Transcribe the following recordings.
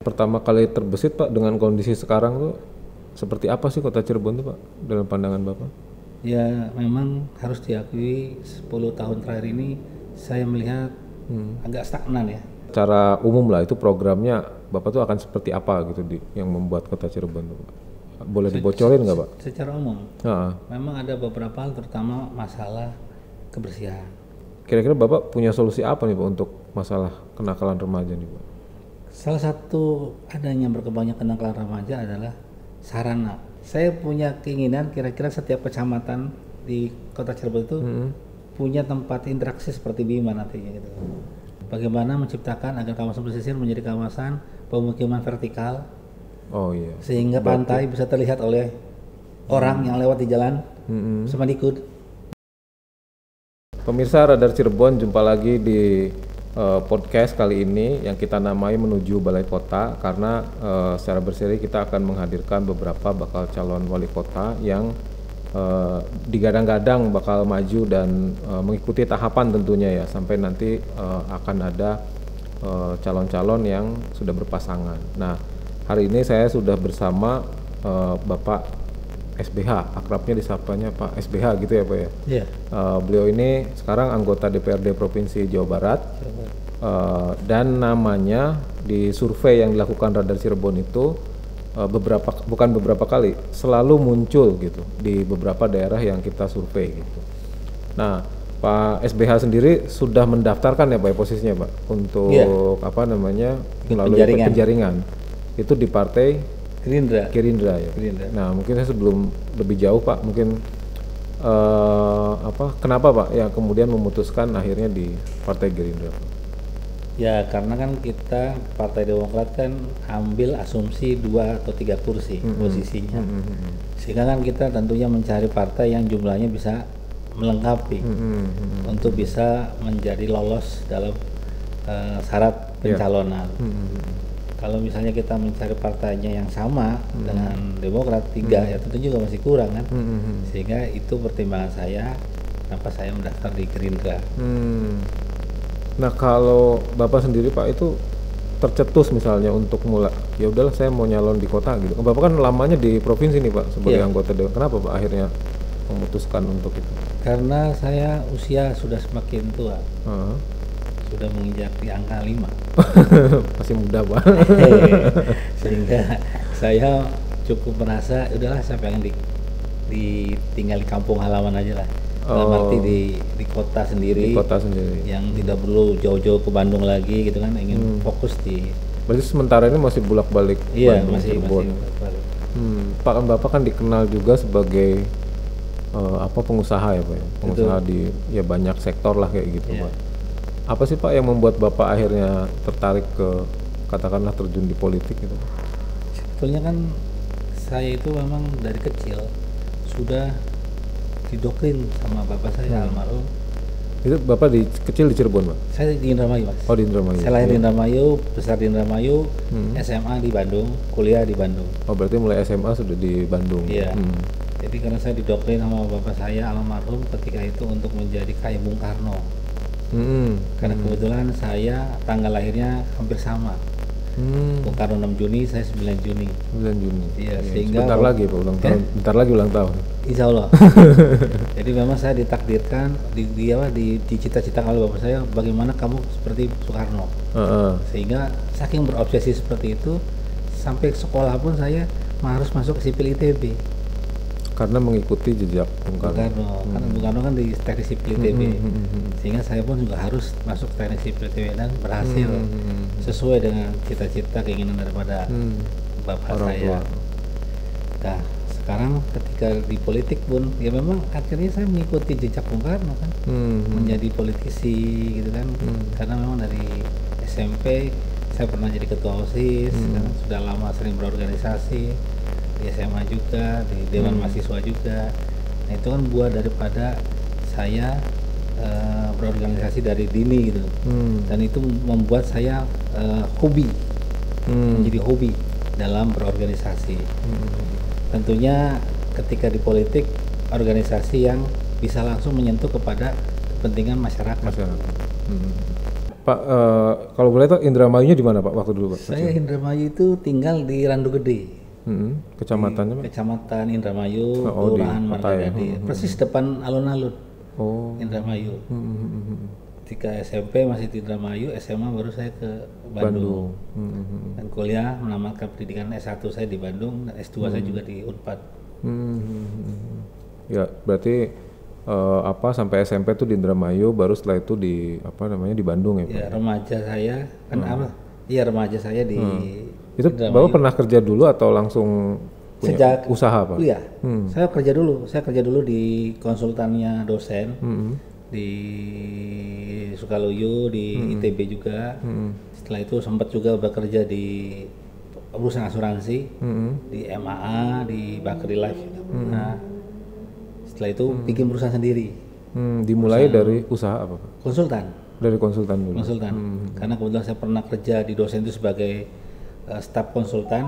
Pertama kali terbesit Pak dengan kondisi sekarang tuh seperti apa sih kota Cirebon tuh Pak dalam pandangan Bapak? Ya memang harus diakui 10 tahun terakhir ini saya melihat agak stagnan ya. Secara umum lah itu programnya Bapak tuh akan seperti apa gitu yang membuat kota Cirebon tuh Pak? Boleh dibocorin nggak Pak? Secara umum memang ada beberapa hal, terutama masalah kebersihan. Kira-kira Bapak punya solusi apa nih Pak untuk masalah kenakalan remaja nih Pak? Salah satu adanya berkembangnya kenakalan remaja adalah sarana. Saya punya keinginan kira-kira setiap kecamatan di kota Cirebon itu punya tempat interaksi seperti Bima nantinya gitu. Bagaimana menciptakan agar kawasan pesisir menjadi kawasan pemukiman vertikal, sehingga pantai bisa terlihat oleh orang yang lewat di jalan Semandikut. Pemirsa Radar Cirebon, jumpa lagi di podcast kali ini yang kita namai Menuju Balai Kota, karena secara berseri kita akan menghadirkan beberapa bakal calon wali kota yang digadang-gadang bakal maju dan mengikuti tahapan tentunya ya, sampai nanti akan ada calon-calon yang sudah berpasangan. Nah, hari ini saya sudah bersama Bapak SBH, akrabnya disapanya Pak SBH gitu ya Pak ya. Iya. Beliau ini sekarang anggota DPRD Provinsi Jawa Barat, dan namanya di survei yang dilakukan Radar Cirebon itu bukan beberapa kali, selalu muncul gitu di beberapa daerah yang kita survei gitu. Nah, Pak SBH sendiri sudah mendaftarkan ya Pak posisinya Pak untuk melalui penjaringan itu di partai Gerindra ya. Gerindra. Nah, mungkin saya sebelum lebih jauh Pak, mungkin kenapa Pak ya kemudian memutuskan akhirnya di Partai Gerindra? Ya karena kan kita Partai Demokrat kan ambil asumsi 2 atau 3 kursi posisinya, sehingga kan kita tentunya mencari partai yang jumlahnya bisa melengkapi untuk bisa menjadi lolos dalam syarat pencalonan. Kalau misalnya kita mencari partainya yang sama dengan Demokrat 3 ya tentu juga masih kurang kan. Sehingga itu pertimbangan saya kenapa saya mendaftar di Gerindra. Nah, kalau Bapak sendiri Pak itu tercetus misalnya untuk mulai ya udahlah saya mau nyalon di kota gitu. Bapak kan lamanya di provinsi nih Pak sebagai anggota dewan. Kenapa Pak akhirnya memutuskan untuk itu? Karena saya usia sudah semakin tua. Sudah menginjak di angka 5. Masih muda Pak. Sehingga saya cukup merasa udahlah saya pengen tinggal di kampung halaman aja lah. Dalam arti di kota sendiri. Di kota sendiri. Yang tidak perlu jauh-jauh ke Bandung lagi gitu kan, ingin fokus di. Berarti sementara ini masih bolak-balik Iya, Bandung, masih bolak-balik. Pak Bapak kan dikenal juga sebagai pengusaha ya Pak ya. Pengusaha di ya banyak sektor lah kayak gitu Pak. Apa sih Pak yang membuat Bapak akhirnya tertarik ke katakanlah terjun di politik gitu? Sebetulnya kan saya itu memang dari kecil sudah didoktrin sama bapak saya almarhum. Itu Bapak kecil di Cirebon Pak? Saya di Indramayu Mas. Oh di Indramayu. Saya lahir di Indramayu, besar di Indramayu, SMA di Bandung, kuliah di Bandung. Oh berarti mulai SMA sudah di Bandung? Iya. Jadi karena saya didoktrin sama bapak saya almarhum ketika itu untuk menjadi kayak Bung Karno. Karena kebetulan saya tanggal lahirnya hampir sama. Bung Karno 6 Juni, saya 9 Juni. 9 Juni. Iya, sehingga bentar lagi Pak ulang tahun. Bentar lagi ulang tahun. Insya Allah. Jadi memang saya ditakdirkan dicita-citakan oleh bapak saya bagaimana kamu seperti Soekarno. Sehingga saking berobsesi seperti itu sampai sekolah pun saya harus masuk ke sipil ITB. Karena mengikuti jejak Bung Karno. Karena Bung Karno kan di teknik sipil ITB, sehingga saya pun juga harus masuk teknik sipil ITB dan berhasil sesuai dengan cita-cita keinginan daripada bapak saya. Nah, sekarang ketika di politik pun ya memang akhirnya saya mengikuti jejak Bung Karno kan, menjadi politisi gitu kan. Karena memang dari SMP saya pernah jadi ketua OSIS, kan, sudah lama sering berorganisasi. Di SMA juga, di Dewan Mahasiswa juga. Nah itu kan buah daripada saya berorganisasi dari dini gitu. Dan itu membuat saya hobi, menjadi hobi dalam berorganisasi. Tentunya ketika di politik, organisasi yang bisa langsung menyentuh kepada kepentingan masyarakat. Pak, kalau boleh tahu Indramayunya di mana Pak waktu dulu Pak? Saya Indramayu itu tinggal di Randu Gede. Kecamatannya Pak? Kecamatan Indramayu, Oh, di Kelurahan kota ya. Margagadi. Persis depan alun-alun Oh. Indramayu. Ketika SMP masih di Indramayu, SMA baru saya ke Bandung. Dan kuliah menamatkan pendidikan S1 saya di Bandung, dan S2 saya juga di Unpad. Ya, berarti sampai SMP tuh di Indramayu, baru setelah itu di di Bandung ya Pak? Ya, remaja saya kan Iya, remaja saya di Itu Bapak pernah kerja dulu atau langsung punya sejak usaha Pak? kuliah. Saya kerja dulu. Saya kerja dulu di konsultannya dosen di Sukaluyu, di ITB juga. Setelah itu sempat juga bekerja di perusahaan asuransi, di MAA, di Bakri Life. Nah, setelah itu bikin perusahaan sendiri. Dimulai dari usaha apa Pak? Konsultan. Dari konsultan dulu? Konsultan. Karena kebetulan saya pernah kerja di dosen itu sebagai staf konsultan,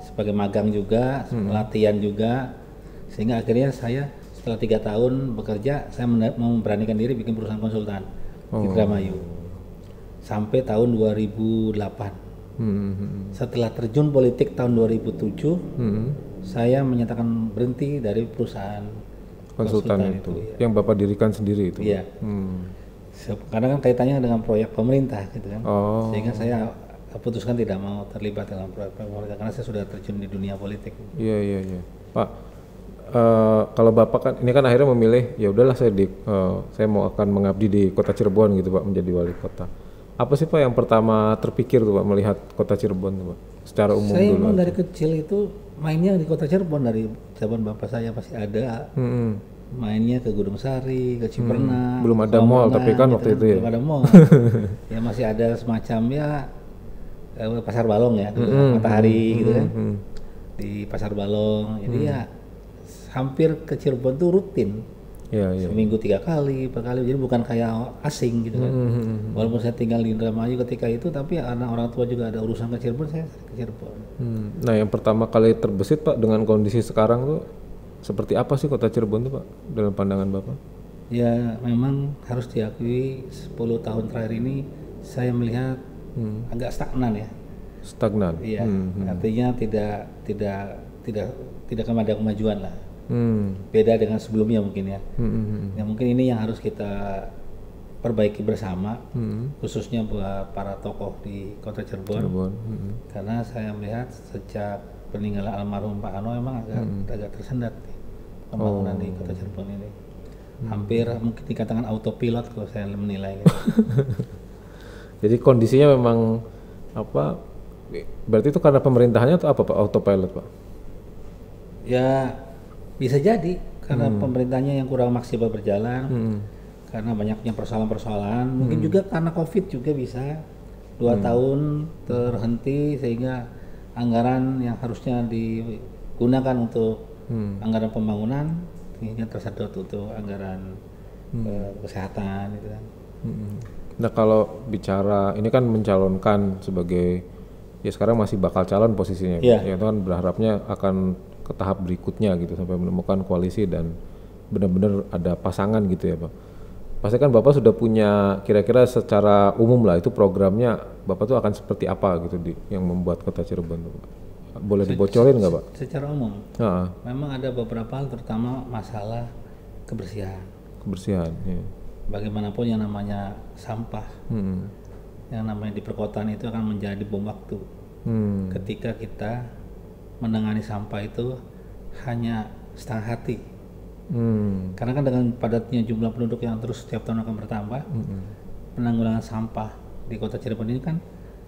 sebagai magang juga, pelatihan juga, sehingga akhirnya saya setelah 3 tahun bekerja, saya memberanikan diri bikin perusahaan konsultan di Indramayu sampai tahun 2008. Setelah terjun politik tahun 2007, saya menyatakan berhenti dari perusahaan konsultan itu yang Bapak dirikan sendiri itu? Iya. Karena kan kaitannya dengan proyek pemerintah gitu kan, sehingga saya putuskan tidak mau terlibat dalam proyek pemerintah karena saya sudah terjun di dunia politik. Iya Pak. Kalau Bapak kan ini kan akhirnya memilih ya udahlah saya mau akan mengabdi di Kota Cirebon gitu Pak, menjadi wali kota. Apa sih Pak yang pertama terpikir tuh Pak melihat Kota Cirebon tuh Pak secara umum? Saya dulu memang dari kecil itu mainnya di Kota Cirebon, dari zaman bapak saya pasti ada. Mainnya ke Gunung Sari, ke Ciperna. Belum ada mall tapi kan waktu itu ya. Belum ada mall. Ya masih ada semacam ya Pasar Balong ya, Matahari gitu kan. Di Pasar Balong. Jadi ya hampir ke Cirebon tuh rutin. Seminggu 3 kali, 4 kali. Jadi bukan kayak asing gitu kan. Walaupun saya tinggal di Indramayu ketika itu, tapi anak orang tua juga ada urusan ke Cirebon, saya ke Cirebon. Nah, yang pertama kali terbesit Pak dengan kondisi sekarang tuh seperti apa sih Kota Cirebon tuh Pak dalam pandangan Bapak? Ya memang harus diakui 10 tahun terakhir ini saya melihat agak stagnan ya. Stagnan. Iya. Artinya tidak akan ada kemajuan lah. Beda dengan sebelumnya mungkin ya. Ya mungkin ini yang harus kita perbaiki bersama, khususnya buat para tokoh di Kota Cirebon. Karena saya melihat sejak peninggalan almarhum Pak Ano memang agak tersendat pembangunan di Kota Cirebon ini. Hampir mungkin dikatakan autopilot kalau saya menilai gitu. Jadi kondisinya memang berarti itu karena pemerintahannya atau apa Pak, autopilot Pak? Ya bisa jadi karena pemerintahnya yang kurang maksimal berjalan, karena banyaknya persoalan-persoalan, mungkin juga karena COVID juga bisa 2 tahun terhenti sehingga anggaran yang harusnya digunakan untuk anggaran pembangunan ini tersedot untuk anggaran kesehatan gitu kan. Nah kalau bicara ini kan mencalonkan sebagai ya sekarang masih bakal calon posisinya, ya itu kan berharapnya akan ke tahap berikutnya gitu sampai menemukan koalisi dan benar-benar ada pasangan gitu ya Pak. Pasti kan Bapak sudah punya kira-kira secara umum lah itu programnya Bapak tuh akan seperti apa gitu yang membuat Kota Cirebon tuh Pak. Boleh dibocorin nggak Pak? Secara umum, memang ada beberapa hal terutama masalah kebersihan. Kebersihan. Ya. Bagaimanapun yang namanya sampah, yang namanya di perkotaan itu akan menjadi bom waktu. Ketika kita menangani sampah itu hanya setengah hati. Karena kan dengan padatnya jumlah penduduk yang terus setiap tahun akan bertambah, penanggulangan sampah di Kota Cirebon ini kan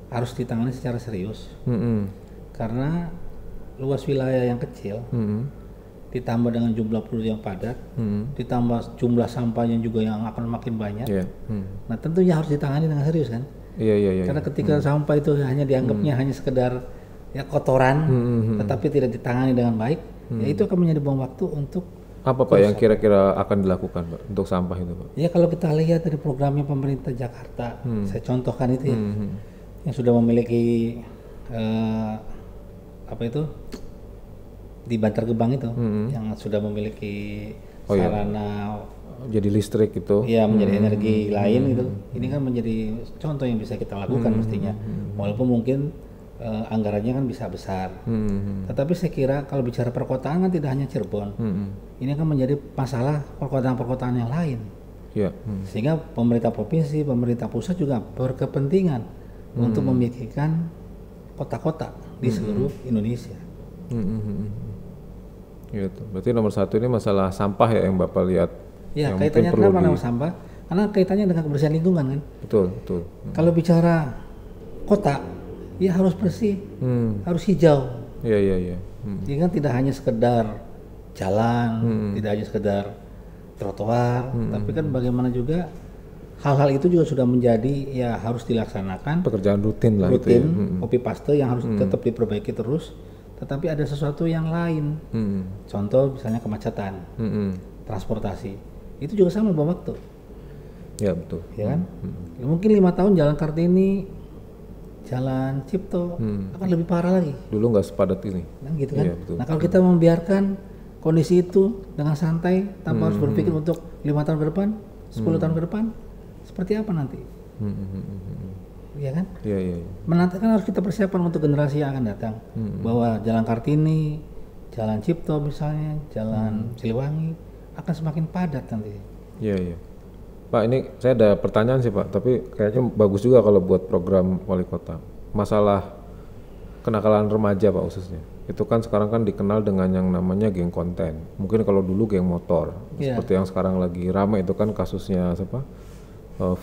harus ditangani secara serius. Karena luas wilayah yang kecil, ditambah dengan jumlah penduduk yang padat, ditambah jumlah sampahnya juga yang akan makin banyak. Nah tentunya harus ditangani dengan serius kan. Karena ketika sampah itu hanya dianggapnya hanya sekedar ya kotoran, tetapi tidak ditangani dengan baik, ya itu akan menjadi bom waktu untuk apa Pak yang kira-kira akan dilakukan Pak untuk sampah itu Pak? Ya kalau kita lihat dari programnya pemerintah Jakarta, saya contohkan itu ya, yang sudah memiliki di Bantar Gebang itu, yang sudah memiliki sarana jadi listrik gitu. Ya menjadi energi lain gitu. Ini kan menjadi contoh yang bisa kita lakukan mestinya. Walaupun mungkin anggarannya kan bisa besar. Tetapi saya kira kalau bicara perkotaan kan tidak hanya Cirebon. Ini akan menjadi masalah perkotaan-perkotaan yang lain. Ya. Sehingga pemerintah provinsi, pemerintah pusat juga berkepentingan untuk memikirkan kota-kota di seluruh Indonesia. Gitu. Berarti nomor satu ini masalah sampah ya yang Bapak lihat. Ya, yang kaitannya mungkin perlu kenapa nama sampah? Karena kaitannya dengan kebersihan lingkungan kan. Betul, betul. Kalau bicara kota, ya harus bersih, harus hijau. Iya, iya, iya. Jadi kan tidak hanya sekedar jalan, tidak hanya sekedar trotoar, tapi kan bagaimana juga hal-hal itu juga sudah menjadi ya harus dilaksanakan. Pekerjaan rutin lah itu ya. Copy paste yang harus tetap diperbaiki terus. Tetapi ada sesuatu yang lain. Contoh misalnya kemacetan, transportasi. Itu juga sama bawa waktu. Ya betul. Ya kan? Ya, mungkin 5 tahun jalan Kartini, jalan Cipto akan lebih parah lagi. Dulu nggak sepadat ini. Kan gitu kan? Iya, betul. Nah kalau kita membiarkan kondisi itu dengan santai tanpa harus berpikir untuk 5 tahun ke depan, 10 tahun ke depan, seperti apa nanti? Iya kan? Iya, iya. Menanti kan harus kita persiapkan untuk generasi yang akan datang. Bahwa jalan Kartini, jalan Cipto misalnya, jalan Siliwangi akan semakin padat nanti. Iya, iya. Pak, ini saya ada pertanyaan sih Pak, tapi kayaknya bagus juga kalau buat program wali kota. Masalah kenakalan remaja Pak khususnya. Itu kan sekarang kan dikenal dengan yang namanya geng konten. Mungkin kalau dulu geng motor. Seperti yang sekarang lagi ramai itu kan kasusnya siapa?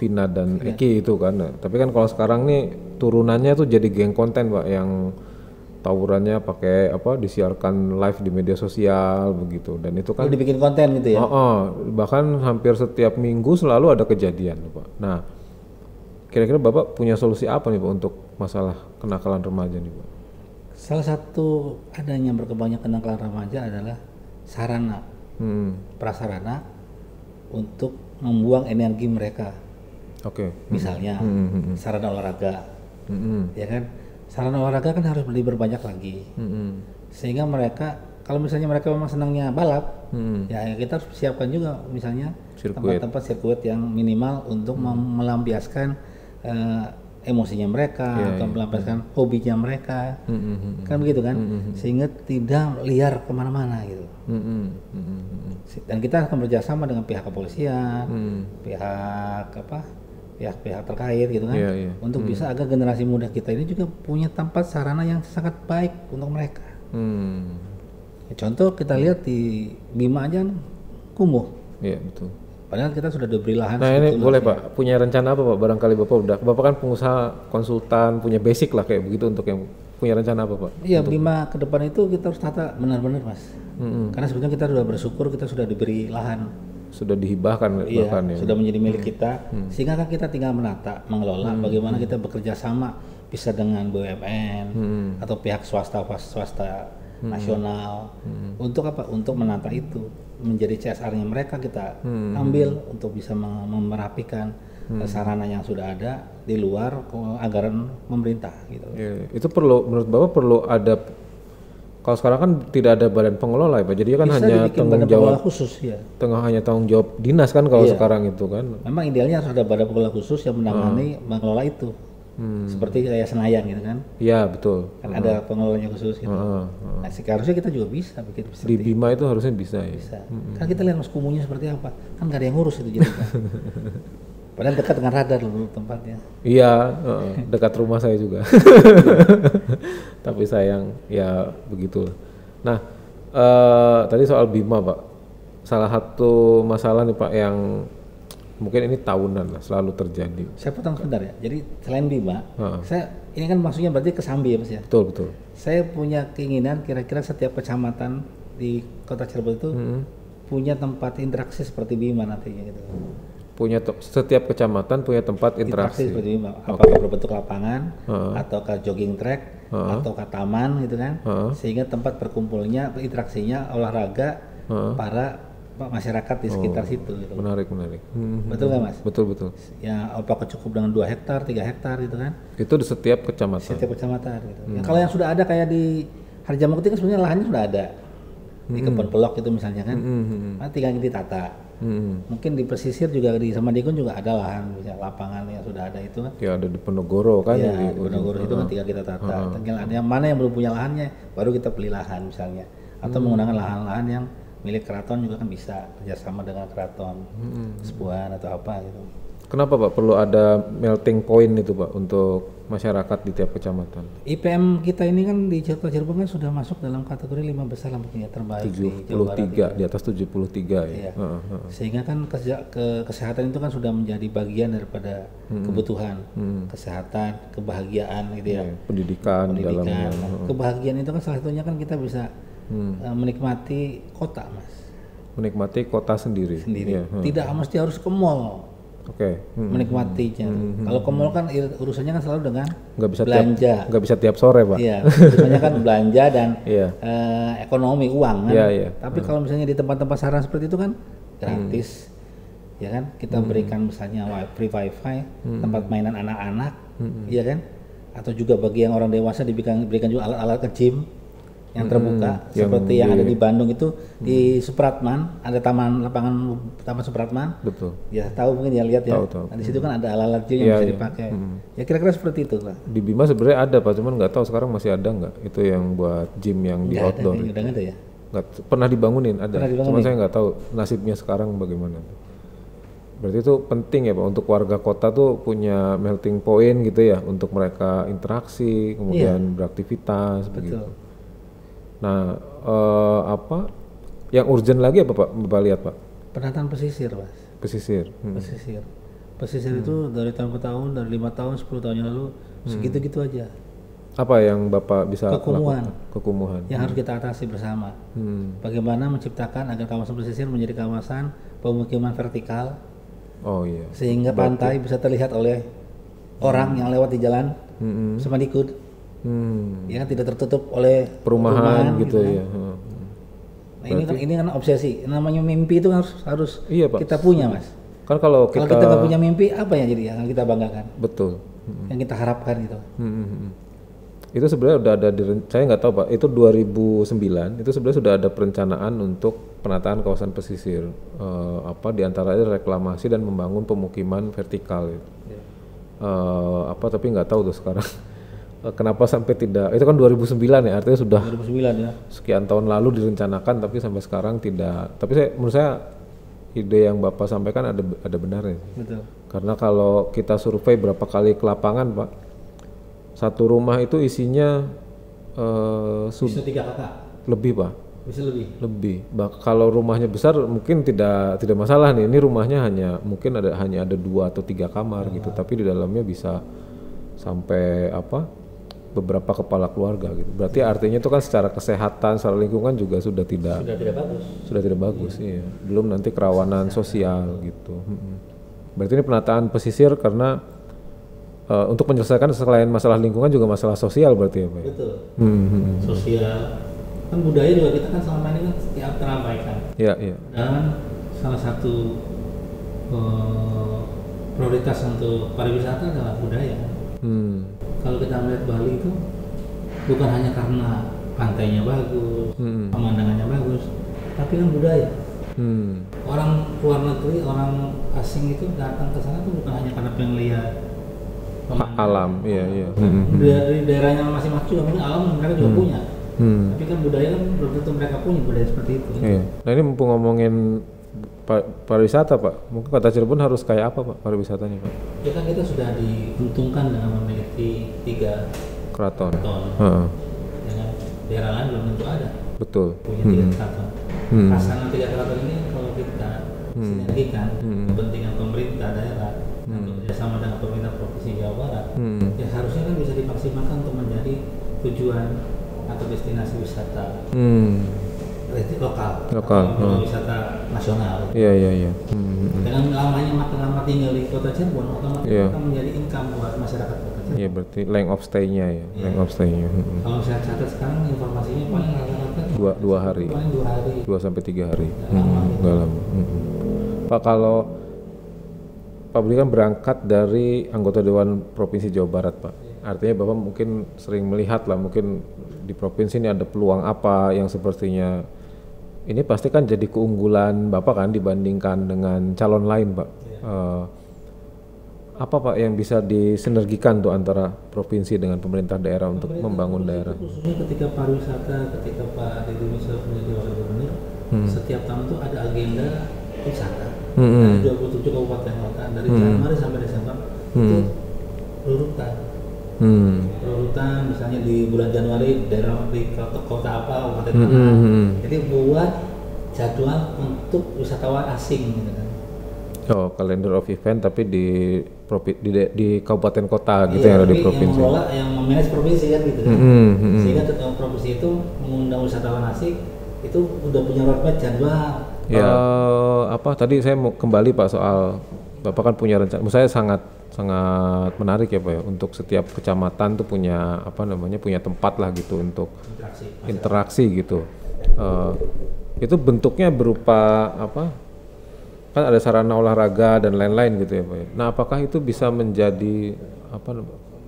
Vina dan Eki itu kan. Tapi kan kalau sekarang nih turunannya tuh jadi geng konten Pak, yang tawurannya pakai apa, disiarkan live di media sosial begitu, dan itu kan dibikin konten gitu ya. Bahkan hampir setiap minggu selalu ada kejadian Pak. Nah, kira-kira Bapak punya solusi apa nih Pak untuk masalah kenakalan remaja nih Pak? Salah satu adanya berkembangnya kenakalan remaja adalah sarana, prasarana untuk membuang energi mereka. Misalnya sarana olahraga, ya kan? Sarana olahraga kan harus lebih berbanyak lagi, sehingga mereka kalau misalnya mereka memang senangnya balap, ya kita harus siapkan juga misalnya tempat-tempat sirkuit yang minimal untuk melampiaskan emosinya mereka atau melampiaskan hobinya mereka, kan begitu kan, sehingga tidak liar kemana-mana gitu. Dan kita akan bekerjasama dengan pihak kepolisian, pihak terkait gitu kan, untuk bisa agar generasi muda kita ini juga punya tempat sarana yang sangat baik untuk mereka. Ya, contoh kita lihat di Bima aja kumuh. Iya betul. Padahal kita sudah diberi lahan. Nah ini boleh Pak, punya rencana apa Pak? Barangkali Bapak kan pengusaha konsultan, punya basic lah kayak begitu, untuk yang punya rencana apa Pak? Iya, Bima ke depan itu kita harus tata benar-benar Mas. Karena sebetulnya kita sudah bersyukur kita sudah diberi lahan. Sudah dihibahkan bahkan ya. Sudah menjadi milik kita, sehingga kan kita tinggal menata, mengelola bagaimana kita bekerja sama bisa dengan BUMN atau pihak swasta nasional untuk apa? Untuk menata itu menjadi CSR-nya mereka kita ambil untuk bisa merapikan sarana yang sudah ada di luar anggaran pemerintah gitu. Itu perlu, menurut Bapak perlu ada. Kalau sekarang kan tidak ada badan pengelola ya Pak, jadi kan bisa hanya tanggung jawab khusus ya. Hanya tanggung jawab dinas kan kalau sekarang itu kan. Memang idealnya harus ada badan pengelola khusus yang mengelola itu. Seperti kayak Senayan gitu kan. Iya betul. Kan ada pengelolanya khusus gitu. Nah seharusnya kita juga bisa bikin di Bima itu harusnya bisa ya. Bisa. Kan kita lihat mas kumuhnya seperti apa. Kan nggak ada yang ngurus itu jadi kan. Padahal dekat dengan radar loh tempatnya. Iya, dekat rumah saya juga. Tapi sayang ya begitulah. Nah, tadi soal Bima Pak, salah satu masalah nih Pak yang mungkin ini tahunan lah selalu terjadi. Saya potong sebentar ya. Jadi selain Bima, saya ini kan maksudnya berarti Kesambi ya Mas ya. Betul. Saya punya keinginan kira-kira setiap kecamatan di Kota Cirebon itu punya tempat interaksi seperti Bima nantinya gitu. Setiap kecamatan punya tempat interaksi seperti Bima. Apakah berbentuk lapangan ataukah jogging track ataukah taman gitu kan. Sehingga tempat berkumpulnya, interaksinya olahraga para masyarakat di sekitar situ gitu. Menarik. Betul nggak Mas? Betul. Ya apakah cukup dengan 2 hektar, 3 hektar gitu kan? Itu di setiap kecamatan. Setiap kecamatan gitu. Ya, kalau yang sudah ada kayak di Harjamukti kan sebenarnya lahannya sudah ada. Di Kebon Pelok itu misalnya kan. Tinggal ditata. Mungkin di pesisir juga di Samadikun juga ada lahan, misalnya lapangan yang sudah ada itu kan. Ya ada di Penogoro kan. Ya, di Penogoro itu kan tinggal kita tata. Tinggal ada yang mana yang belum punya lahannya, baru kita beli lahan misalnya. Atau menggunakan lahan-lahan yang milik keraton juga kan bisa kerjasama dengan keraton, sebuah atau apa gitu. Kenapa Pak perlu ada melting point itu Pak untuk masyarakat di tiap kecamatan? IPM kita ini kan di Kota Cirebon kan sudah masuk dalam kategori 5 besar lampunya terbaik di Jawa Barat. 73 di atas 73 ya. Iya. Sehingga kan kesehatan itu kan sudah menjadi bagian daripada kebutuhan kesehatan, kebahagiaan gitu ya. Pendidikan dalamnya. Nah, kebahagiaan itu kan salah satunya kan kita bisa menikmati kota, Mas. Menikmati kota sendiri. Iya. Tidak mesti harus ke mall. Oke. Menikmatinya. Kalau ke mall kan urusannya kan selalu dengan Nggak belanja. Nggak bisa tiap sore Pak. Iya, urusannya kan belanja dan ekonomi uang kan. Tapi kalau misalnya di tempat-tempat sarana seperti itu kan gratis, ya kan? Kita berikan misalnya free wifi, tempat mainan anak-anak, ya kan? Atau juga bagi yang orang dewasa berikan juga alat-alat ke gym yang terbuka seperti yang ada di Bandung itu di Supratman ada taman Supratman. Betul. Ya tahu mungkin ya lihat ya. Tahu. Nah, di situ kan ada alat-alat gym yang bisa dipakai. Ya kira-kira seperti itu lah. Di Bima sebenarnya ada Pak, cuman nggak tahu sekarang masih ada nggak itu yang buat gym yang di outdoor. Udah nggak ada ya? Nggak pernah dibangunin ada. Cuma saya nggak tahu nasibnya sekarang bagaimana. Berarti itu penting ya Pak untuk warga kota tuh punya melting point gitu ya untuk mereka interaksi kemudian beraktivitas. Betul. Begitu. Nah, apa yang urgent lagi apa Pak? Bapak lihat Pak? Penataan pesisir, Mas. Pesisir. Pesisir itu dari tahun ke tahun, dari 5 tahun, 10 tahun yang lalu segitu-gitu aja. Apa yang Bapak bisa lakukan? Kekumuhan. Yang harus kita atasi bersama. Bagaimana menciptakan agar kawasan pesisir menjadi kawasan pemukiman vertikal. Oh iya. Sehingga pantai bisa terlihat oleh orang yang lewat di jalan Samadikun. Ya kan tidak tertutup oleh perumahan gitu ya. Nah, ini kan obsesi. Namanya mimpi itu harus iya, Pak. Kita punya, Mas. Kan kalau kita nggak punya mimpi apa yang jadi yang kita banggakan? Betul. Yang kita harapkan gitu. Itu sebenarnya udah ada saya nggak tahu Pak. Itu 2009 itu sebenarnya sudah ada perencanaan untuk penataan kawasan pesisir. Diantaranya reklamasi dan membangun pemukiman vertikal. Tapi nggak tahu tuh sekarang. Kenapa sampai tidak? Itu kan 2009 ya, artinya sudah 2009 ya. Sekian tahun lalu direncanakan, tapi sampai sekarang tidak. Tapi menurut saya ide yang Bapak sampaikan ada benarnya. Betul. Karena kalau kita survei berapa kali ke lapangan, Pak, satu rumah itu isinya bisa 3 kakak. Lebih, Pak. Bisa lebih. Kalau rumahnya besar mungkin tidak masalah nih. Ini rumahnya mungkin hanya ada 2 atau 3 kamar gitu, tapi di dalamnya bisa sampai beberapa kepala keluarga gitu. Berarti artinya itu kan secara kesehatan, secara lingkungan juga sudah tidak bagus. Sudah tidak bagus, iya. Belum nanti kerawanan sosial gitu. Berarti ini penataan pesisir karena untuk menyelesaikan selain masalah lingkungan juga masalah sosial berarti ya Pak? Betul. Sosial. Kan budaya juga kita kan selama ini kan terabaikan. Iya. Dan salah satu prioritas untuk pariwisata adalah budaya. Kalau kita melihat Bali itu bukan hanya karena pantainya bagus, pemandangannya bagus, tapi kan budaya. Orang luar negeri, orang asing itu datang ke sana tuh bukan hanya karena pengen lihat alam, iya. Dari daerahnya masing-masing juga mungkin alam mereka juga punya. Tapi kan budaya kan belum tentu mereka punya budaya seperti itu. Iya. Nah ini mumpung ngomongin pariwisata Pak, mungkin Kota Cirebon harus kayak apa Pak pariwisatanya Pak? Ya kan kita sudah diuntungkan dengan memiliki 3 keraton. Dengan daerah lain belum tentu ada. Betul. Punya 3 keraton. Pasangan 3 keraton ini kalau kita sinergikan kepentingan pemerintah daerah bekerjasama dengan pemerintah provinsi Jawa Barat, ya harusnya kan bisa dimaksimalkan untuk menjadi tujuan atau destinasi wisata. Lokal, wisata nasional. Iya. Dengan makin lama tinggal di Kota Cirebon, otomatis akan menjadi income buat masyarakat Kota Cirebon. Iya, berarti length of stay-nya ya. Length of stay-nya. Kalau saya catat sekarang informasinya paling rata-rata 2 hari. Paling 2 hari. 2 sampai 3 hari. Nggak lama. Pak, kalau Pak Budi kan berangkat dari anggota Dewan Provinsi Jawa Barat, Pak. Artinya Bapak mungkin sering melihat lah, mungkin di provinsi ini ada peluang apa yang sepertinya Ini pasti kan jadi keunggulan Bapak kan dibandingkan dengan calon lain, Pak. Apa Pak yang bisa disinergikan tuh antara provinsi dengan pemerintah daerah untuk membangun daerah? Khususnya ketika pariwisata, ketika Pak Deddy Miswar menjadi wakil gubernur, setiap tahun itu ada agenda wisata dari 27 kabupaten kota dari Januari sampai Desember itu berurutan. Berurutan misalnya di bulan Januari daerah di kota apa, kabupaten mana. Jadi buat jadwal untuk wisatawan asing gitu kan. Oh, calendar of event tapi di kabupaten kota gitu yang ada di provinsi. Yang mengelola, yang memanage provinsi kan gitu kan. Sehingga provinsi itu mengundang wisatawan asing itu udah punya roadmap jadwal. Ya, tadi saya mau kembali Pak soal Bapak kan punya rencana. Menurut saya sangat menarik ya Pak ya, untuk setiap kecamatan tuh punya punya tempat lah gitu untuk interaksi gitu. Itu bentuknya berupa apa? Kan ada sarana olahraga dan lain-lain gitu ya Pak ya. Nah, apakah itu bisa menjadi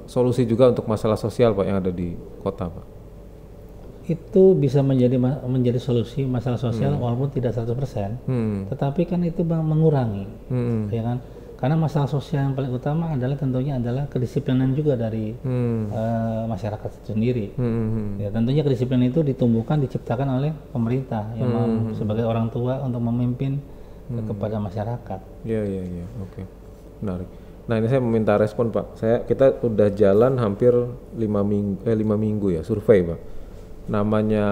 solusi juga untuk masalah sosial Pak yang ada di kota Pak? Itu bisa menjadi solusi masalah sosial walaupun tidak 100%. Tetapi kan itu mengurangi. Ya kan? Karena masalah sosial yang paling utama adalah tentunya adalah kedisiplinan juga dari masyarakat sendiri. Ya, tentunya kedisiplinan itu ditumbuhkan, diciptakan oleh pemerintah yang sebagai orang tua untuk memimpin kepada masyarakat. Iya, oke. Menarik. Nah, ini saya meminta respon Pak. Kita udah jalan hampir 5 minggu ya survei Pak. Namanya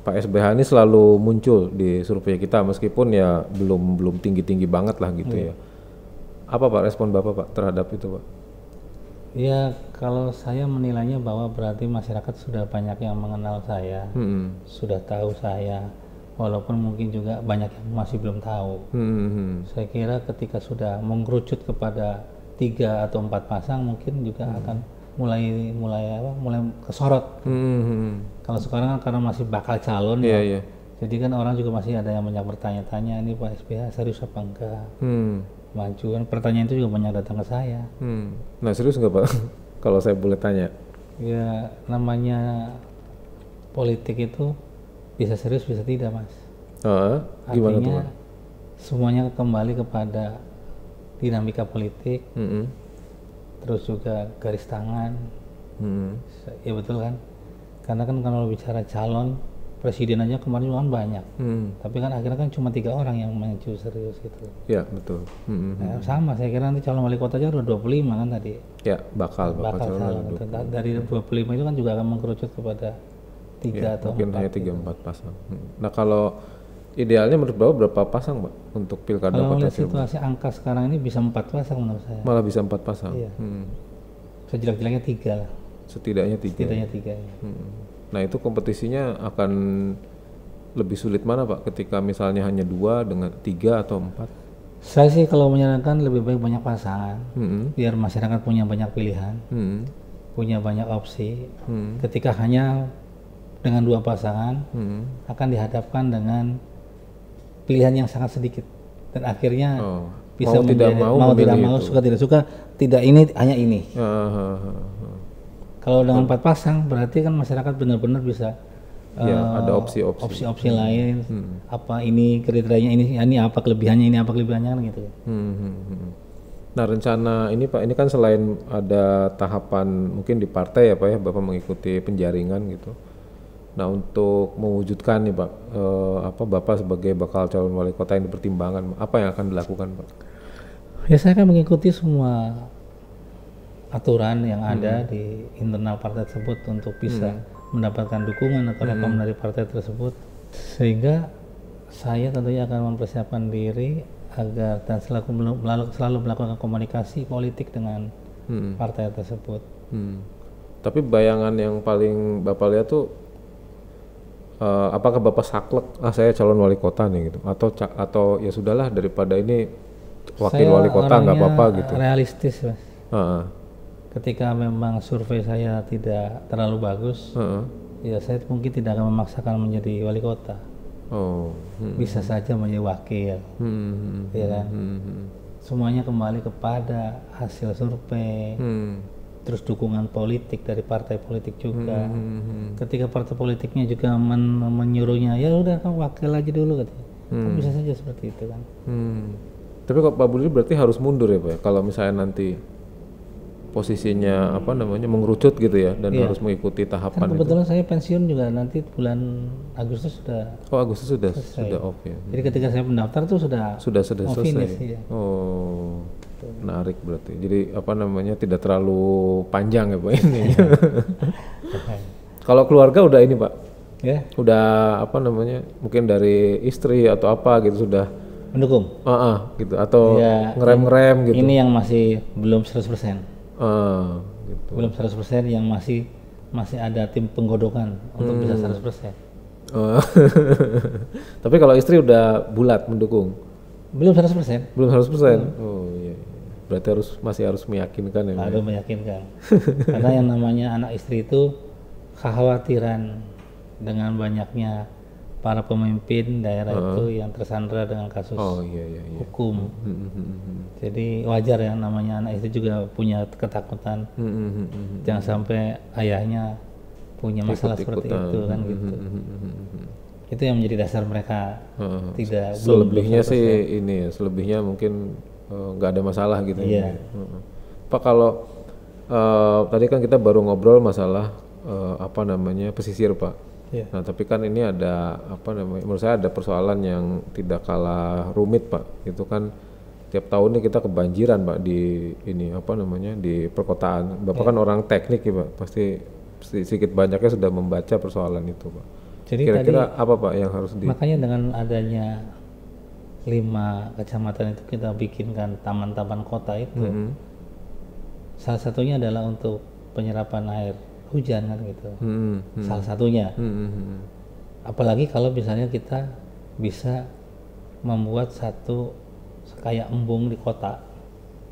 Pak SBH ini selalu muncul di survei kita meskipun ya belum tinggi-tinggi banget lah gitu ya. Apa Pak respon Bapak Pak terhadap itu Pak? Ya, kalau saya menilainya bahwa berarti masyarakat sudah banyak yang mengenal saya, sudah tahu saya. Walaupun mungkin juga banyak yang masih belum tahu. Saya kira ketika sudah mengerucut kepada 3 atau 4 pasang mungkin juga akan mulai kesorot. Kalau sekarang kan karena masih bakal calon ya. Jadi kan orang juga masih ada yang banyak bertanya-tanya, ini Pak SBH serius apa enggak? Maju kan, pertanyaan itu juga banyak datang ke saya. Nah, serius enggak Pak? Kalau saya boleh tanya. Ya, namanya politik itu bisa serius bisa tidak Mas. Gimana artinya tuh Pak? Semuanya kembali kepada dinamika politik, terus juga garis tangan. Ya betul kan, karena kan kalau bicara calon presiden aja kemarin kan banyak, tapi kan akhirnya kan cuma 3 orang yang maju serius gitu. Ya betul. Nah, sama saya kira nanti calon wali kota aja udah 25 kan tadi. Ya bakal calon. Dari 25 itu kan juga akan mengkerucut kepada 3 atau 4. Mungkin hanya 3-4 pasang. Nah, kalau idealnya menurut Bapak berapa pasang Pak untuk pilkada Kalau Kota lihat situasi angka sekarang ini bisa 4 pasang menurut saya. Malah bisa 4 pasang. Iya. Sejelek-jeleknya 3 lah. Setidaknya 3. Setidaknya 3 ya. Nah, itu kompetisinya akan lebih sulit mana Pak ketika misalnya hanya 2 dengan 3 atau 4? Saya sih kalau menyarankan lebih baik banyak pasangan, biar masyarakat punya banyak pilihan, punya banyak opsi. Ketika hanya dengan 2 pasangan akan dihadapkan dengan pilihan yang sangat sedikit dan akhirnya bisa tidak mau suka tidak suka, tidak ini hanya ini. Kalau dengan 4 pasang berarti kan masyarakat benar-benar bisa ada opsi-opsi lain. Apa ini kriterianya, ini apa kelebihannya, ini apa kelebihannya kan gitu. Nah, rencana ini Pak, ini kan selain ada tahapan mungkin di partai ya Pak ya, Bapak mengikuti penjaringan gitu. Nah, untuk mewujudkan nih Pak, Bapak sebagai bakal calon wali kota yang dipertimbangkan, apa yang akan dilakukan Pak? Ya, saya akan mengikuti semua aturan yang ada di internal partai tersebut untuk bisa mendapatkan dukungan atau rekom dari partai tersebut, sehingga saya tentunya akan mempersiapkan diri agar dan selalu melakukan komunikasi politik dengan partai tersebut. Tapi bayangan yang paling Bapak lihat tuh apakah Bapak saklek saya calon wali kota nih gitu, atau ya sudahlah daripada ini wakil wali kota nggak apa-apa gitu. Realistis Mas. Ketika memang survei saya tidak terlalu bagus, ya saya mungkin tidak akan memaksakan menjadi wali kota. Bisa saja menjadi wakil, ya kan. Semuanya kembali kepada hasil survei, terus dukungan politik dari partai politik juga. Ketika partai politiknya juga menyuruhnya, ya udah kamu wakil aja dulu katanya. Kan bisa saja seperti itu kan. Tapi kok Pak Budi berarti harus mundur ya Pak ya? Kalau misalnya nanti posisinya apa namanya mengerucut gitu ya dan harus mengikuti tahapan Kan kebetulan saya pensiun juga nanti bulan Agustus sudah. Oh Agustus sudah off ya. Jadi ketika saya mendaftar tuh sudah selesai. finish, ya. Oh menarik berarti. Jadi apa namanya tidak terlalu panjang ya Pak ini. Kalau keluarga udah ini Pak, Ya, udah apa namanya mungkin dari istri atau apa gitu sudah mendukung. gitu atau Ya, ngerem gitu. Ini yang masih belum 100%. Gitu. Belum 100% yang masih ada tim penggodokan untuk bisa 100%. Tapi kalau istri udah bulat mendukung. Belum 100%. Belum 100%. Oh iya. Berarti masih harus meyakinkan ya. Pak? Harus meyakinkan. Karena yang namanya anak istri itu kekhawatiran dengan banyaknya para pemimpin daerah itu yang tersandra dengan kasus hukum. Jadi wajar ya namanya anak istri juga punya ketakutan. Jangan sampai ayahnya punya masalah seperti itu kan gitu. Itu yang menjadi dasar mereka tidak. Selebihnya sih ini ya, selebihnya mungkin nggak ada masalah gitu. Iya. Pak kalau tadi kan kita baru ngobrol masalah apa namanya pesisir Pak. Iya. Nah tapi kan ini ada apa namanya, menurut saya ada persoalan yang tidak kalah rumit Pak. Itu kan tiap tahunnya kita kebanjiran Pak di ini apa namanya di perkotaan. Bapak kan orang teknik ya Pak, pasti sedikit banyaknya sudah membaca persoalan itu Pak. Jadi kira-kira apa Pak yang harus makanya dengan adanya 5 kecamatan itu kita bikinkan taman-taman kota itu. Salah satunya adalah untuk penyerapan air hujan kan gitu. Salah satunya. Apalagi kalau misalnya kita bisa membuat satu kayak embung di kota.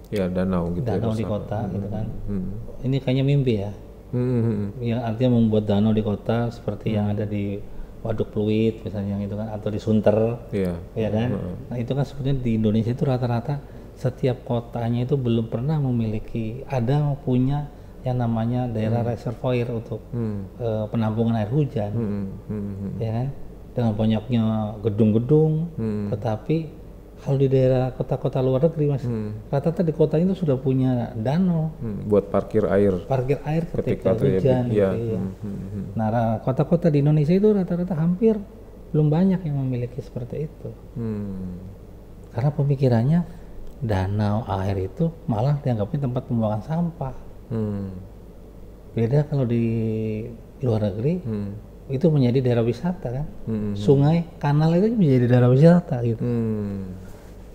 Ya danau gitu. Danau di kota gitu kan. Ini kayaknya mimpi ya. Yang artinya membuat danau di kota seperti yang ada di Waduk Pluit misalnya gitu kan, atau di Sunter, ya kan. Nah itu kan sebetulnya di Indonesia itu rata-rata setiap kotanya itu belum pernah memiliki punya yang namanya daerah reservoir untuk penampungan air hujan, ya kan. Dengan banyaknya gedung-gedung, tetapi kalau di daerah kota-kota luar negeri Mas, rata-rata di kota itu sudah punya danau buat parkir air ketika hujan. Nah kota-kota di Indonesia itu rata-rata hampir belum banyak yang memiliki seperti itu. Karena pemikirannya danau air itu malah dianggapnya tempat pembuangan sampah. Beda kalau di luar negeri itu menjadi daerah wisata kan. Sungai, kanal itu menjadi daerah wisata gitu.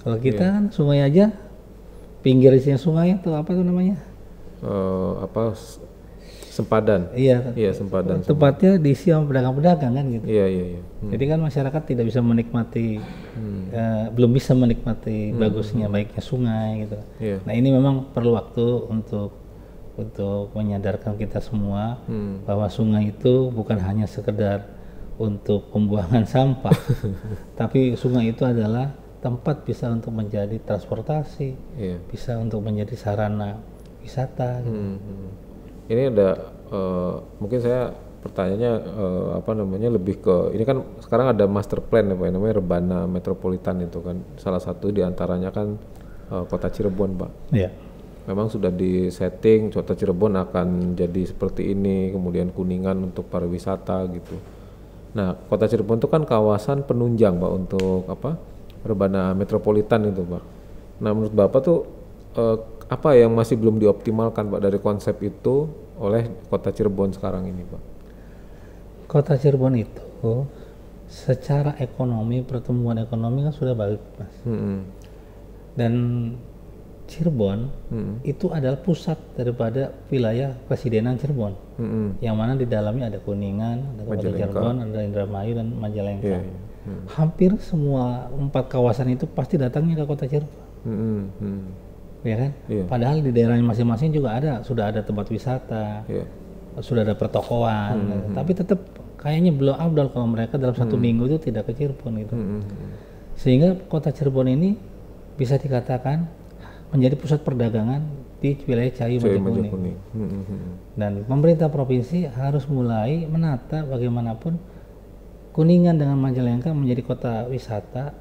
Kalau kita kan sungai aja, pinggir isinya sungai itu apa tuh namanya? Sempadan. Iya sempadan. Tempatnya diisi sama pedagang-pedagang kan gitu. Iya. Jadi kan masyarakat tidak bisa menikmati, belum bisa menikmati bagusnya baiknya sungai gitu. Nah ini memang perlu waktu untuk menyadarkan kita semua bahwa sungai itu bukan hanya sekedar untuk pembuangan sampah, tapi sungai itu adalah tempat bisa untuk menjadi transportasi, bisa untuk menjadi sarana wisata. Gitu. Ini ada mungkin saya pertanyaannya apa namanya lebih ke ini kan sekarang ada master plan ya Pak, namanya Rebana Metropolitan itu kan salah satu diantaranya kan kota Cirebon Pak. Iya. Memang sudah di setting kota Cirebon akan jadi seperti ini, kemudian Kuningan untuk pariwisata gitu. Nah kota Cirebon itu kan kawasan penunjang Pak untuk apa? Rebana Metropolitan itu Pak. Nah menurut Bapak tuh apa yang masih belum dioptimalkan Pak dari konsep itu oleh kota Cirebon sekarang ini Pak? Kota Cirebon itu secara ekonomi, pertumbuhan ekonomi kan sudah baik Mas. Dan Cirebon itu adalah pusat daripada wilayah Presidenan Cirebon, yang mana di dalamnya ada Kuningan, ada Kota Cirebon, ada Indramayu dan Majalengka. Hampir semua 4 kawasan itu pasti datangnya ke kota Cirebon, ya kan? Padahal di daerahnya masing-masing juga sudah ada tempat wisata, sudah ada pertokoan, tapi tetap kayaknya belum afdal kalau mereka dalam 1 minggu itu tidak ke Cirebon gitu. Sehingga kota Cirebon ini bisa dikatakan menjadi pusat perdagangan di wilayah Cayu Majakuning. Dan pemerintah provinsi harus mulai menata bagaimanapun Kuningan dengan Majalengka menjadi kota wisata,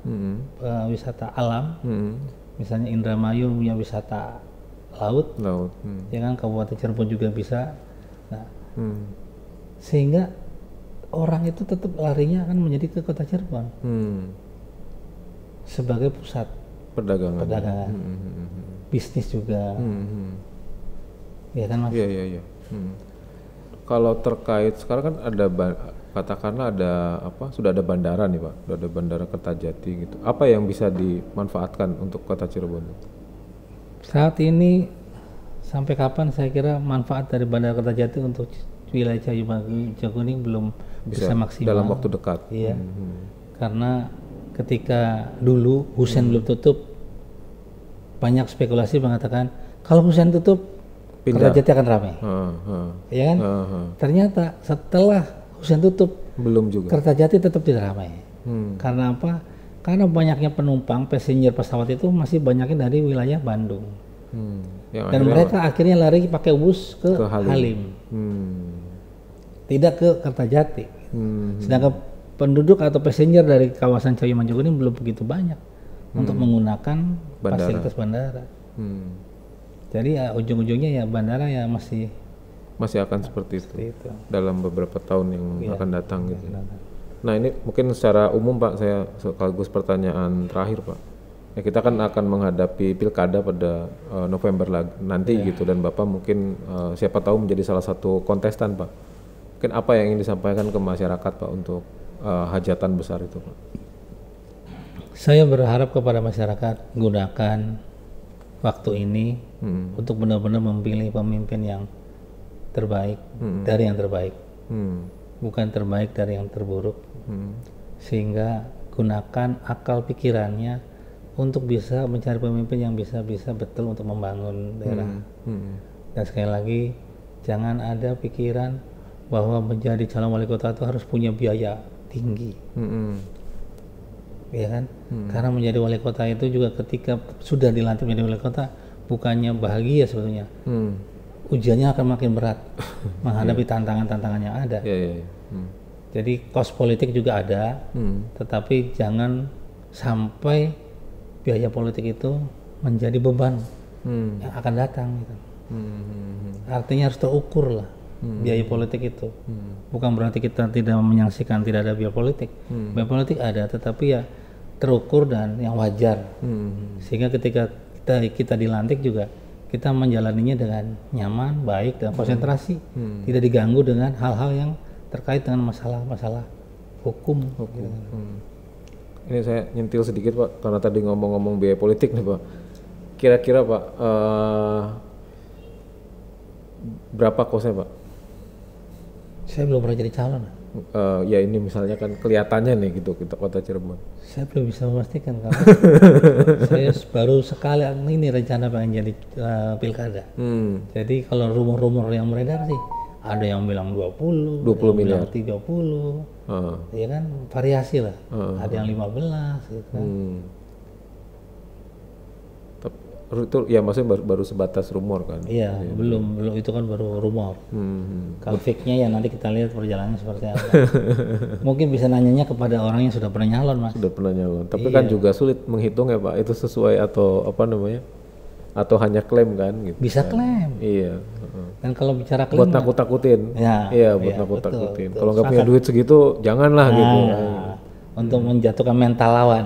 wisata alam. Misalnya Indramayu punya wisata laut, ya kan, Kabupaten Cirebon juga bisa. Nah, sehingga orang itu tetap larinya akan menjadi ke kota Cirebon sebagai pusat perdagangan, bisnis juga, ya kan Mas? Iya. Kalau terkait sekarang kan ada katakanlah ada sudah ada bandara nih Pak, sudah ada bandara Kertajati gitu. Apa yang bisa dimanfaatkan untuk kota Cirebon? Saat ini sampai kapan saya kira manfaat dari bandara Kertajati untuk wilayah Cayu Majakuning belum bisa maksimal dalam waktu dekat. Iya. Karena ketika dulu Hussein belum tutup, banyak spekulasi mengatakan kalau Hussein tutup Kertajati akan ramai. Ya kan? Ternyata setelah Hussein tutup belum juga. Kertajati tetap tidak ramai. Karena apa? Karena banyaknya penumpang passenger pesawat itu masih banyaknya dari wilayah Bandung. Dan mereka akhirnya lari pakai bus ke Halim. Tidak ke Kertajati. Sedangkan penduduk atau passenger dari kawasan Cayu Majakuning belum begitu banyak untuk menggunakan fasilitas bandara. Jadi ya ujung-ujungnya ya bandara ya masih akan seperti itu dalam beberapa tahun yang akan datang gitu. Nah ini mungkin secara umum Pak, saya sekaligus pertanyaan terakhir Pak. Ya kita kan akan menghadapi pilkada pada November nanti gitu, dan Bapak mungkin siapa tahu menjadi salah satu kontestan Pak. Mungkin apa yang ingin disampaikan ke masyarakat Pak untuk hajatan besar itu Pak? Saya berharap kepada masyarakat gunakan waktu ini untuk benar-benar memilih pemimpin yang terbaik dari yang terbaik, bukan terbaik dari yang terburuk. Sehingga gunakan akal pikirannya untuk bisa mencari pemimpin yang bisa betul untuk membangun daerah. Dan sekali lagi jangan ada pikiran bahwa menjadi calon wali kota itu harus punya biaya tinggi, ya kan? Karena menjadi wali kota itu juga ketika sudah dilantik menjadi wali kota bukannya bahagia sebetulnya, ujiannya akan makin berat menghadapi tantangan-tantangan yang ada. Jadi kos politik juga ada, tetapi jangan sampai biaya politik itu menjadi beban yang akan datang gitu. Artinya harus terukur lah biaya politik itu. Bukan berarti kita tidak menyaksikan tidak ada biaya politik. Biaya politik ada, tetapi ya terukur dan yang wajar. Sehingga ketika kita dilantik juga kita menjalaninya dengan nyaman, baik, dan konsentrasi. Tidak diganggu dengan hal-hal yang terkait dengan masalah-masalah hukum. Ini saya nyentil sedikit Pak, karena tadi ngomong-ngomong biaya politik nih Pak. Kira-kira Pak, berapa kosnya Pak? Saya belum pernah jadi calon. Ya ini misalnya kan kelihatannya nih gitu kita kota Cirebon. Saya belum bisa memastikan karena saya baru sekali ini rencana pengen jadi pilkada. Jadi kalau rumor-rumor yang beredar sih ada yang bilang 20 miliar, 30, ya kan variasi lah. Ada yang 15 gitu kan. Itu ya maksudnya baru sebatas rumor kan? Iya, belum itu kan baru rumor. Kalau fake-nya ya nanti kita lihat perjalanannya seperti apa. Mungkin bisa nanyanya kepada orang yang sudah pernah nyalon Mas. Sudah pernah nyalon, tapi kan juga sulit menghitung ya Pak, itu sesuai atau apa namanya, atau hanya klaim kan gitu. Bisa kan? Klaim. Iya. Dan kalau bicara klaim buat nakut-nakutin. Ya, iya buat nakut-nakutin. Kalau nggak punya duit segitu janganlah gitu. Untuk menjatuhkan mental lawan.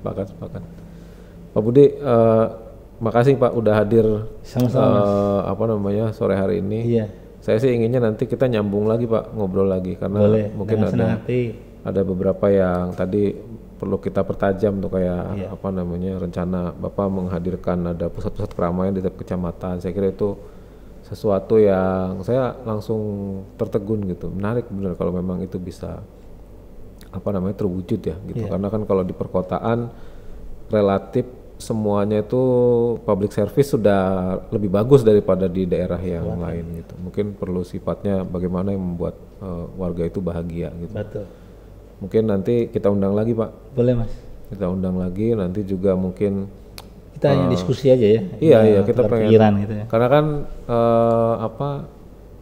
Sepakat. Pak Budi, makasih Pak udah hadir sore hari ini. Iya. Saya sih inginnya nanti kita nyambung lagi Pak, ngobrol lagi karena boleh, mungkin ada beberapa yang tadi perlu kita pertajam tuh kayak rencana Bapak menghadirkan ada pusat-pusat keramaian di tiap kecamatan. Saya kira itu sesuatu yang saya langsung tertegun gitu. Menarik benar kalau memang itu bisa terwujud ya gitu. Karena kan kalau di perkotaan relatif semuanya itu public service sudah lebih bagus daripada di daerah yang lain gitu. Mungkin perlu sifatnya bagaimana yang membuat warga itu bahagia gitu. Betul. Mungkin nanti kita undang lagi Pak. Boleh Mas. Kita undang lagi nanti juga mungkin Kita hanya diskusi aja ya. Iya, kita pengen. Pikiran gitu ya. Karena kan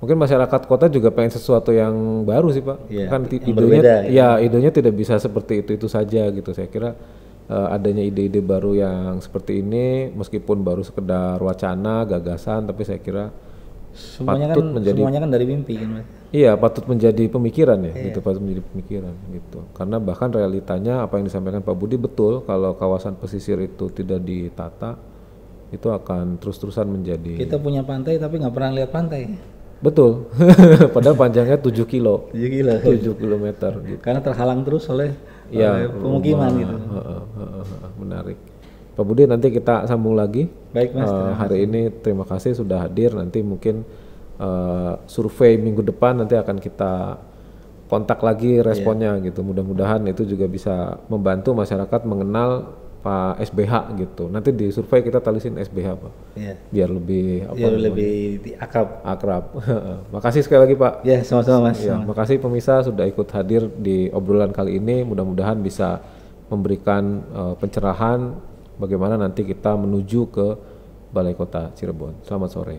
mungkin masyarakat kota juga pengen sesuatu yang baru sih Pak. Iya, Kan yang idenya, berbeda, ya idenya tidak bisa seperti itu saja gitu. Saya kira adanya ide-ide baru yang seperti ini, meskipun baru sekedar wacana, gagasan, tapi saya kira Semuanya kan dari mimpi kan Mas. iya, patut menjadi pemikiran ya, gitu, patut menjadi pemikiran gitu. Karena bahkan realitanya apa yang disampaikan Pak Budi betul, kalau kawasan pesisir itu tidak ditata, itu akan terus-terusan menjadi. Kita punya pantai tapi nggak pernah lihat pantai. Betul, padahal panjangnya 7 kilo. 7 kilo. 7 kilometer gitu. Karena terhalang terus oleh Ya, pemukiman gitu. Menarik. Pak Budi, nanti kita sambung lagi. Baik Mas. Hari ini terima kasih sudah hadir. Nanti mungkin survei minggu depan nanti akan kita kontak lagi responnya gitu. Mudah-mudahan itu juga bisa membantu masyarakat mengenal Pak SBH gitu. Nanti di survei kita talisin SBH Pak. Iya. Biar lebih lebih akrab. Makasih sekali lagi Pak. Ya, sama-sama Mas. Ya, makasih pemirsa sudah ikut hadir di obrolan kali ini. Mudah-mudahan bisa memberikan pencerahan bagaimana nanti kita menuju ke Balai Kota Cirebon. Selamat sore.